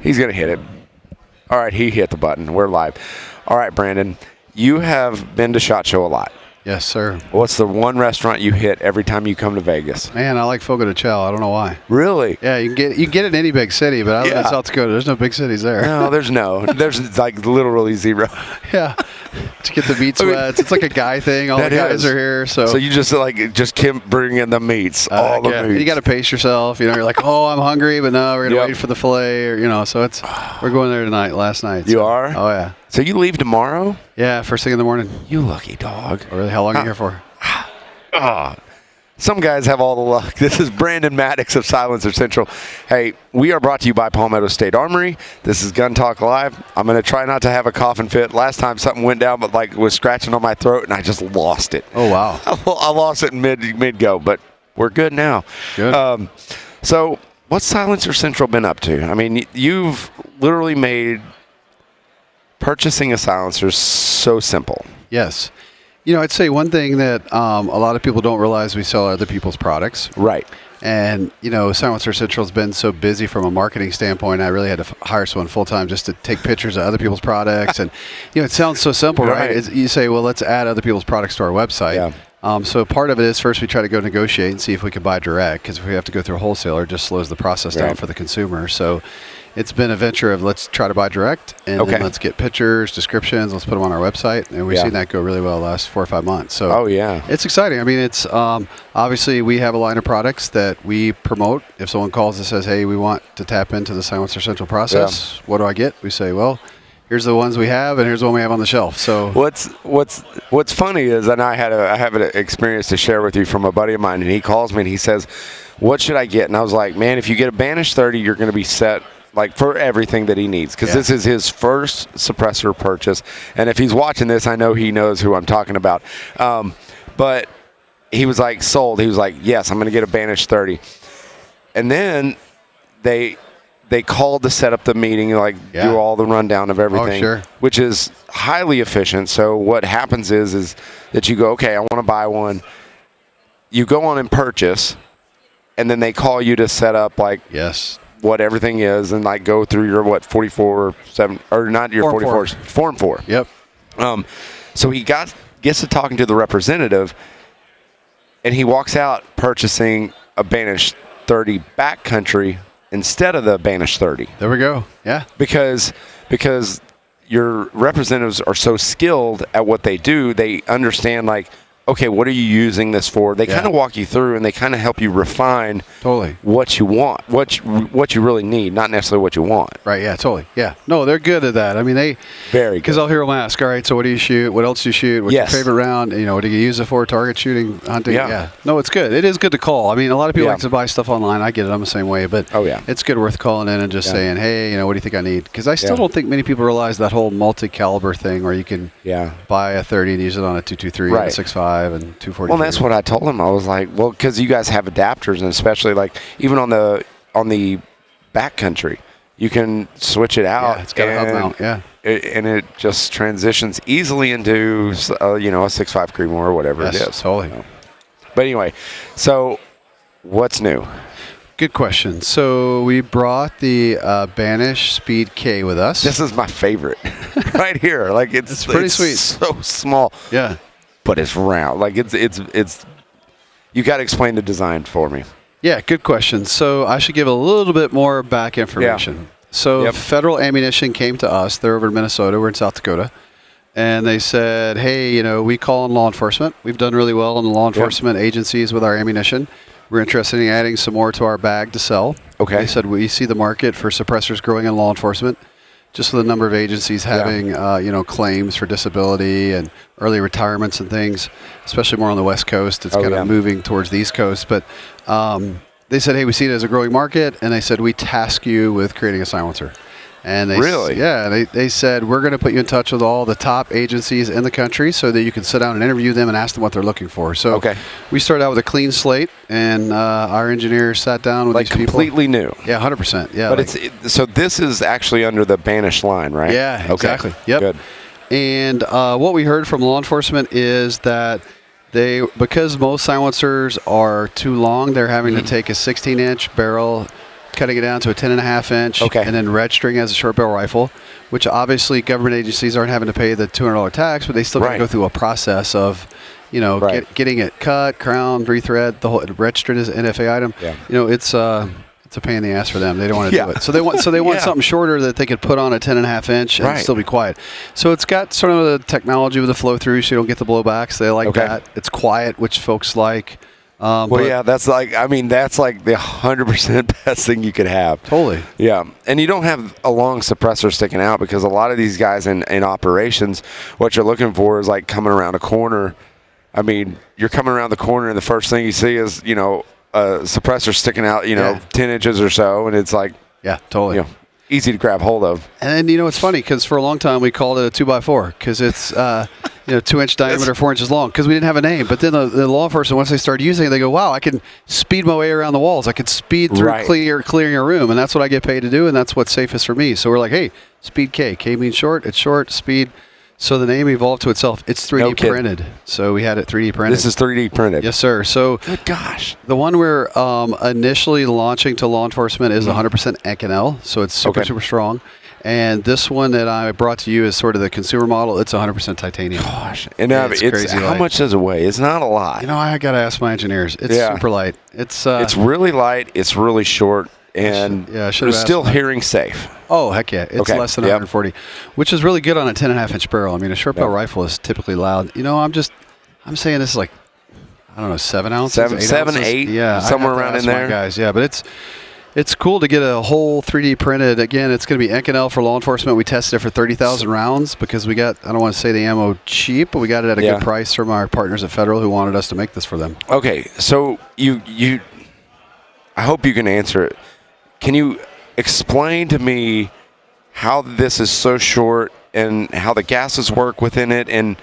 He's going to hit it. All right, he hit the button. We're live. All right, Brandon, you have been to SHOT Show a lot. Yes, sir. What's the one restaurant you hit every time you come to Vegas? Man, I like Fogo de Chao. I don't know why. Really? Yeah, you can get it in any big city, but I live in South Dakota. There's no big cities there. No, there's like literally zero. Yeah. To get the meat sweats. It's like a guy thing. All the guys are here. So you just keep bringing the meats. All the meats. You got to pace yourself. You're like, oh, I'm hungry, but no, we're going to wait for the filet. Or, so we're going there tonight, last night. You are? Oh, yeah. So you leave tomorrow? Yeah, first thing in the morning. You lucky dog. Oh, really? How long are you here for? Some guys have all the luck. This is Brandon Maddox of Silencer Central. Hey, we are brought to you by Palmetto State Armory. This is Gun Talk Live. I'm going to try not to have a coughing fit. Last time something went down, but was scratching on my throat, and I just lost it. Oh, wow. I lost it in mid-go, but we're good now. Good. So what's Silencer Central been up to? I mean, you've literally made purchasing a silencer so simple. Yes. I'd say one thing that a lot of people don't realize, we sell other people's products. Right. And, Silencer Central's been so busy from a marketing standpoint, I really had to hire someone full-time just to take pictures of other people's products. And, it sounds so simple, right? You say, well, let's add other people's products to our website. Yeah. So part of it is first we try to go negotiate and see if we can buy direct, because if we have to go through a wholesaler, it just slows the process down for the consumer. So it's been a venture of let's try to buy direct, and then let's get pictures, descriptions, let's put them on our website. And we've seen that go really well the last 4 or 5 months. So it's exciting. I mean, it's obviously we have a line of products that we promote. If someone calls and says, hey, we want to tap into the Silencer Central process, what do I get? We say, well, here's the ones we have, and here's the one we have on the shelf. So what's funny is, and I have an experience to share with you from a buddy of mine, and he calls me and he says, what should I get? And I was like, man, if you get a Banish 30, you're going to be set for everything that he needs, because this is his first suppressor purchase. And if he's watching this, I know he knows who I'm talking about. But he was like, sold. He was like, yes, I'm going to get a Banish 30. And then they called to set up the meeting, do all the rundown of everything, which is highly efficient. So what happens is that you go, okay, I want to buy one. You go on and purchase, and then they call you to set up what everything is, and go through your 44/7, or not your 44, Form 4. Yep. So he gets to talking to the representative, and he walks out purchasing a Banish 30 backcountry instead of the Banish 30. There we go. Yeah. Because your representatives are so skilled at what they do, they understand okay, what are you using this for? They kind of walk you through, and they kind of help you refine what you want, what you really need, not necessarily what you want. Right, yeah, totally. Yeah. No, they're good at that. I mean, very good. Because I'll hear them ask, all right, so what do you shoot? What else do you shoot? What's your favorite round? What do you use it for? Target shooting, hunting? Yeah. No, it's good. It is good to call. I mean, a lot of people like to buy stuff online. I get it. I'm the same way. But it's good worth calling in and just saying, hey, what do you think I need? Because I still don't think many people realize that whole multi-caliber thing where you can buy a 30 and use it on a 223 and a 6.5 and 240. Well, that's what I told him. I was like, well, because you guys have adapters, and especially even on the backcountry, you can switch it out. Yeah, it's got a hub mount. Yeah, and it just transitions easily into a 6.5 Creedmoor or whatever it is. Totally. But anyway, so what's new? Good question. So we brought the Banish Speed K with us. This is my favorite, right here. It's pretty sweet. So small. Yeah. But it's round. It's. You got to explain the design for me. Yeah, good question. So I should give a little bit more back information. Yeah. So Federal Ammunition came to us. They're over in Minnesota. We're in South Dakota. And they said, hey, we call in law enforcement. We've done really well in the law enforcement agencies with our ammunition. We're interested in adding some more to our bag to sell. Okay. They said, we see the market for suppressors growing in law enforcement. Just with the number of agencies having, claims for disability and early retirements and things, especially more on the West Coast. It's kind of moving towards the East Coast. But they said, hey, we see it as a growing market. And they said, we task you with creating a silencer. And they said, we're going to put you in touch with all the top agencies in the country so that you can sit down and interview them and ask them what they're looking for. So we started out with a clean slate, and our engineers sat down with these people. Completely new. Yeah, 100%. Yeah. But so this is actually under the Banish line, right? Yeah, exactly. Yep. Good. And what we heard from law enforcement is that because most silencers are too long, they're having to take a 16-inch barrel cutting it down to a 10.5 inch, Okay. and then registering as a short barrel rifle, which obviously government agencies aren't having to pay the $200 tax, but they still got to Right. go through a process of, Right. getting it cut, crowned, rethread, the whole registered as an NFA item. Yeah. It's a pain in the ass for them. They don't want to Yeah. do it. So they want Yeah. something shorter that they could put on a 10.5 inch and Right. still be quiet. So it's got sort of the technology with the flow through, so you don't get the blowbacks. They like Okay. that. It's quiet, which folks like. Well, yeah, that's like the 100% best thing you could have. Totally. Yeah, and you don't have a long suppressor sticking out because a lot of these guys in operations, what you're looking for is like coming around a corner. I mean, you're coming around the corner and the first thing you see is, a suppressor sticking out, 10 inches or so, and it's like, Yeah, totally. Easy to grab hold of. And it's funny because for a long time we called it a 2x4 because it's 2-inch diameter, 4 inches long because we didn't have a name. But then the law enforcement, once they started using it, they go, wow, I can speed my way around the walls. I can speed through Right. clearing a room, and that's what I get paid to do, and that's what's safest for me. So we're like, hey, Speed K. K means short. It's short. Speed. So the name evolved to itself. It's 3D printed. So we had it 3D printed. This is 3D printed. Yes, sir. So Good gosh. the one we're initially launching to law enforcement is 100% Econel, so it's super, super strong. And this one that I brought to you is sort of the consumer model. It's 100% titanium. Gosh. And It's crazy how light. much does it weigh? It's not a lot. I got to ask my engineers. It's super light. It's really light. It's really short. And I should have it's still asked hearing safe. Oh, heck yeah. It's Okay. less than Yep. 140, which is really good on a 10.5 inch barrel. I mean, a short barrel rifle is typically loud. I'm saying this is like, I don't know, 7 ounces? 7, 8 8, Yeah. somewhere I have to around ask in my there. guys, yeah. But it's cool to get a whole 3D printed. Again, it's going to be Econel for law enforcement. We tested it for 30,000 rounds because we got, I don't want to say the ammo cheap, but we got it at a good price from our partners at Federal who wanted us to make this for them. Okay. So I hope you can answer it. Can you explain to me how this is so short and how the gases work within it? And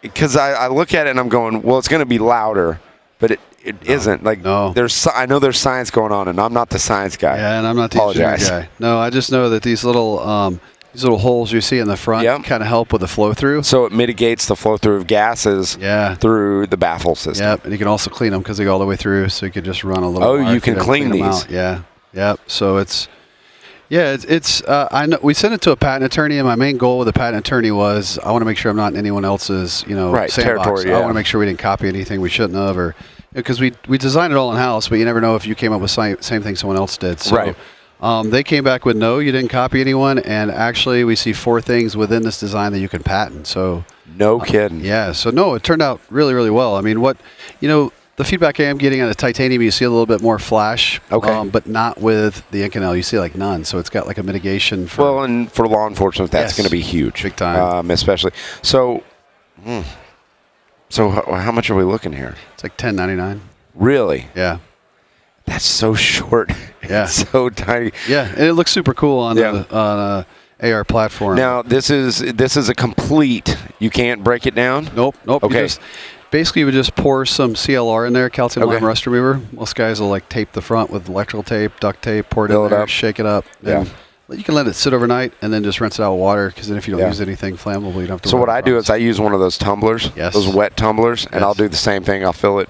because I look at it and I'm going, well, it's going to be louder, but it isn't. Like, No. I know there's science going on, and I'm not the science guy. Yeah, and I'm not the engineer Apologize. guy. No, I just know that these little holes you see in the front kind of help with the flow through. So it mitigates the flow through of gases through the baffle system. Yep, and you can also clean them because they go all the way through, so you could just run a little. Oh, wire you can through them, clean them these. out. Yeah, yep. So it's I know we sent it to a patent attorney, and my main goal with the patent attorney was I want to make sure I'm not in anyone else's sandbox. territory. Yeah. I want to make sure we didn't copy anything we shouldn't have, or because we designed it all in house, but you never know if you came up with same thing someone else did. So, Right. they came back with no, you didn't copy anyone, and actually we see 4 things within this design that you can patent. So No kidding. yeah, so no, it turned out really, really well. I mean, the feedback I am getting on the titanium, you see a little bit more flash, but not with the Inconel. You see like none, so it's got like a mitigation for. Well, and for law enforcement, that's going to be huge, big time, especially. So, so how much are we looking here? It's like $10.99. Really? Yeah. That's so short. Yeah. It's so tiny. Yeah, and it looks super cool on a AR platform. Now this is a complete. You can't break it down. Nope. Okay. Basically, you would just pour some CLR in there, calcium lime rust remover. Most guys will like tape the front with electrical tape, duct tape, pour it in there, shake it up. Yeah. You can let it sit overnight and then just rinse it out with water, because then if you don't use anything flammable, you don't have to. So what I do is I use one of those tumblers, those wet tumblers, and I'll do the same thing. I'll fill it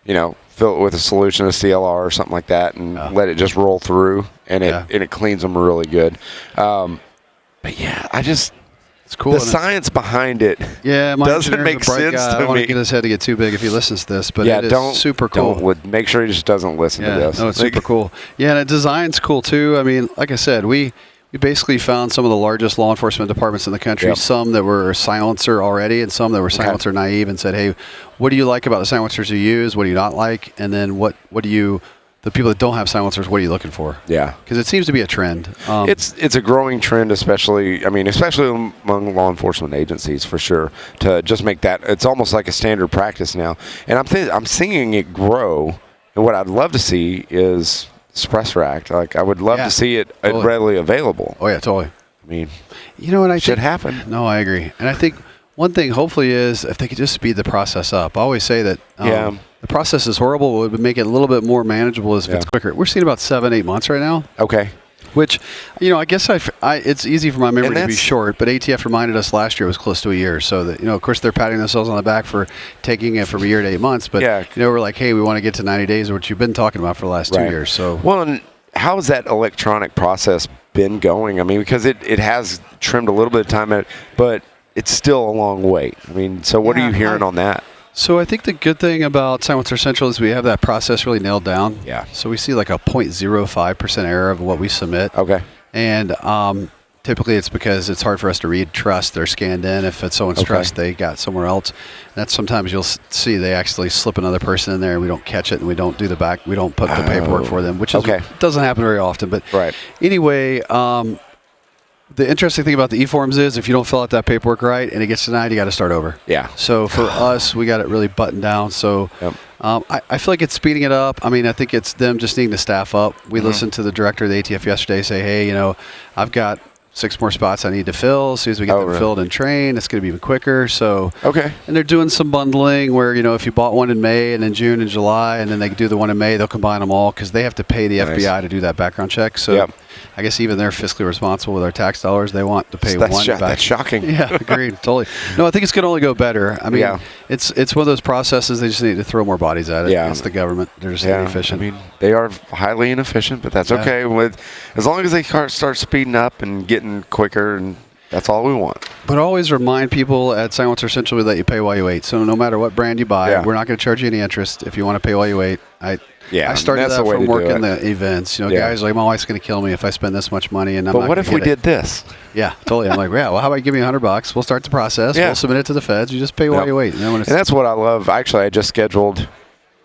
with a solution of CLR or something like that, and let it just roll through, and it cleans them really good. But yeah, it's cool. The science behind it doesn't make sense guy. to me. I don't want to get his head to get too big if he listens to this, but it is super cool. Make sure he just doesn't listen to this. No, it's super cool. Yeah, and the design's cool too. I mean, like I said, we basically found some of the largest law enforcement departments in the country, some that were silencer already and some that were silencer naive, and said, hey, what do you like about the silencers you use? What do you not like? And then what do you... The people that don't have silencers, what are you looking for? Yeah, because it seems to be a trend. It's a growing trend, especially among law enforcement agencies for sure. To just make that, it's almost like a standard practice now, and I'm seeing it grow. And what I'd love to see is suppressor act. Like I would love to see it readily available. Oh yeah, totally. I mean, what I should think, happen. No, I agree, and I think one thing hopefully is if they could just speed the process up. I always say that. The process is horrible. It would make it a little bit more manageable if it's quicker. We're seeing about 7-8 months right now. Okay. Which, I guess it's easy for my memory to be short, but ATF reminded us last year it was close to a year. So that, of course, they're patting themselves on the back for taking it from a year to 8 months. But, we're like, hey, we want to get to 90 days, which you've been talking about for the last 2 years. So well, how has that electronic process been going? I mean, because it has trimmed a little bit of time, but it's still a long wait. I mean, so what are you hearing on that? So I think the good thing about Silencer Central is we have that process really nailed down. Yeah. So we see like a 0.05% error of what we submit. Okay. And typically it's because it's hard for us to read trust. They're scanned in. If it's someone's trust, they got somewhere else. That's sometimes you'll see they actually slip another person in there and we don't catch it and we don't do we don't put the paperwork for them, which is, doesn't happen very often. But anyway, the interesting thing about the e-forms is if you don't fill out that paperwork right and it gets denied, you got to start over. Yeah. So for us, we got it really buttoned down. So I feel like it's speeding it up. I mean, I think it's them just needing to staff up. We listened to the director of the ATF yesterday say, hey, I've got 6 more spots I need to fill. As soon as we get them filled and trained, it's going to be even quicker. So and they're doing some bundling where, if you bought one in May and in June and July and then they do the one in May, they'll combine them all because they have to pay the FBI to do that background check. So I guess even they're fiscally responsible with our tax dollars. They want to pay one back. That's shocking. Yeah, agreed. Totally. No, I think it's going to only go better. I mean, it's one of those processes. They just need to throw more bodies at it. Yeah. It's the government. They're just inefficient. I mean, they are highly inefficient, but that's okay. As long as they start speeding up and getting quicker, and that's all we want. But always remind people at Silencer Central we let you pay while you wait. So no matter what brand you buy, we're not going to charge you any interest if you want to pay while you wait. I started that from working the events. Guys are like, my wife's going to kill me if I spend this much money. But what if we did this? Yeah, totally. I'm like, well, how about give me $100? We'll start the process. We'll submit it to the feds. You just pay while you wait. And that's what I love. Actually, I just scheduled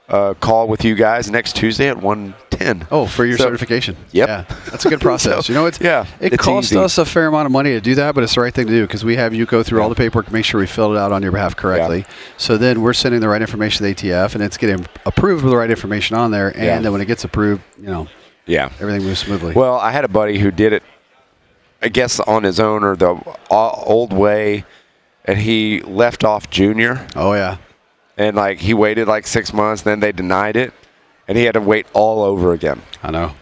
a call with you guys next Tuesday at 1:10. Oh, for your certification. Yep. Yeah, that's a good process. It costs us a fair amount of money to do that, but it's the right thing to do because we have you go through all the paperwork, make sure we filled it out on your behalf correctly. Yeah. So then we're sending the right information to the ATF, and it's getting approved with the right information on there. And then when it gets approved, everything moves smoothly. Well, I had a buddy who did it, I guess, on his own or the old way, and he left off junior. Oh, yeah. And he waited 6 months, then they denied it, and he had to wait all over again. I know.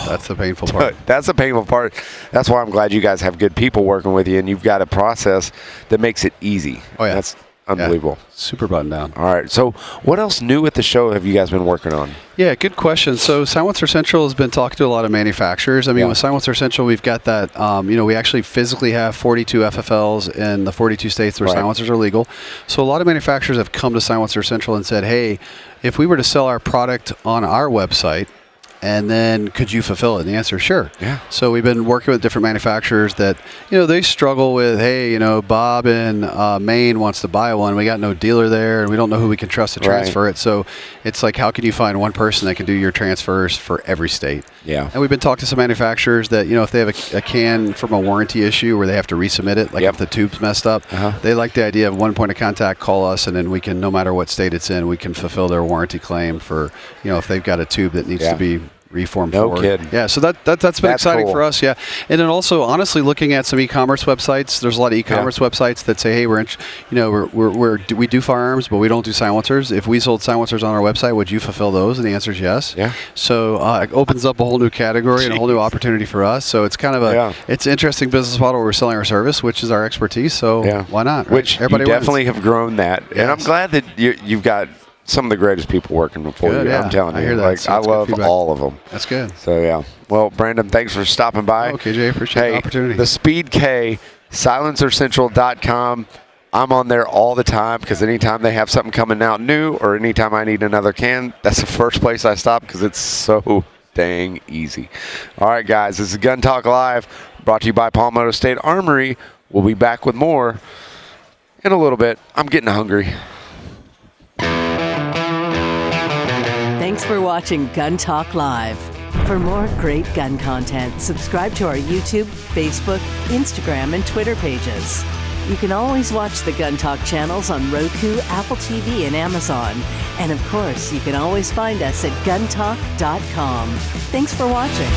That's the painful part. That's the painful part. That's why I'm glad you guys have good people working with you, and you've got a process that makes it easy. Oh, yeah. That's unbelievable. Yeah. Super buttoned down. All right. So what else new at the show have you guys been working on? Yeah, good question. So Silencer Central has been talking to a lot of manufacturers. I mean, with Silencer Central, we've got that, we actually physically have 42 FFLs in the 42 states where silencers are legal. So a lot of manufacturers have come to Silencer Central and said, hey, if we were to sell our product on our website, and then could you fulfill it? And the answer is sure. Yeah. So we've been working with different manufacturers that, they struggle with, hey, Bob in Maine wants to buy one. We got no dealer there, and we don't know who we can trust to transfer it. So it's like, how can you find one person that can do your transfers for every state? Yeah. And we've been talking to some manufacturers that, if they have a can from a warranty issue where they have to resubmit it, if the tube's messed up, they like the idea of one point of contact, call us, and then we can, no matter what state it's in, we can fulfill their warranty claim for, if they've got a tube that needs to be reformed no forward. kidding. Yeah, so that's been exciting for us. Yeah, and then also honestly looking at some e-commerce websites. There's a lot of e-commerce websites that say, hey, we do firearms, but we don't do silencers. If we sold silencers on our website, would you fulfill those? And the answer is yes. Yeah. So it opens up a whole new category and a whole new opportunity for us. So it's kind of it's an interesting business model where we're selling our service, which is our expertise. So why not? Right? Which everybody you definitely have grown that, and I'm glad that you've got some of the greatest people working for you. I'm telling you. I hear that. I love all of them. That's good. So, yeah. Well, Brandon, thanks for stopping by. Okay, Jay. Appreciate the opportunity. The Speed K, silencercentral.com. I'm on there all the time because anytime they have something coming out new or anytime I need another can, that's the first place I stop because it's so dang easy. All right, guys. This is Gun Talk Live brought to you by Palmetto State Armory. We'll be back with more in a little bit. I'm getting hungry. Thanks for watching Gun Talk Live. For more great gun content, subscribe to our YouTube, Facebook, Instagram, and Twitter pages. You can always watch the Gun Talk channels on Roku, Apple TV, and Amazon. And of course, you can always find us at guntalk.com. Thanks for watching.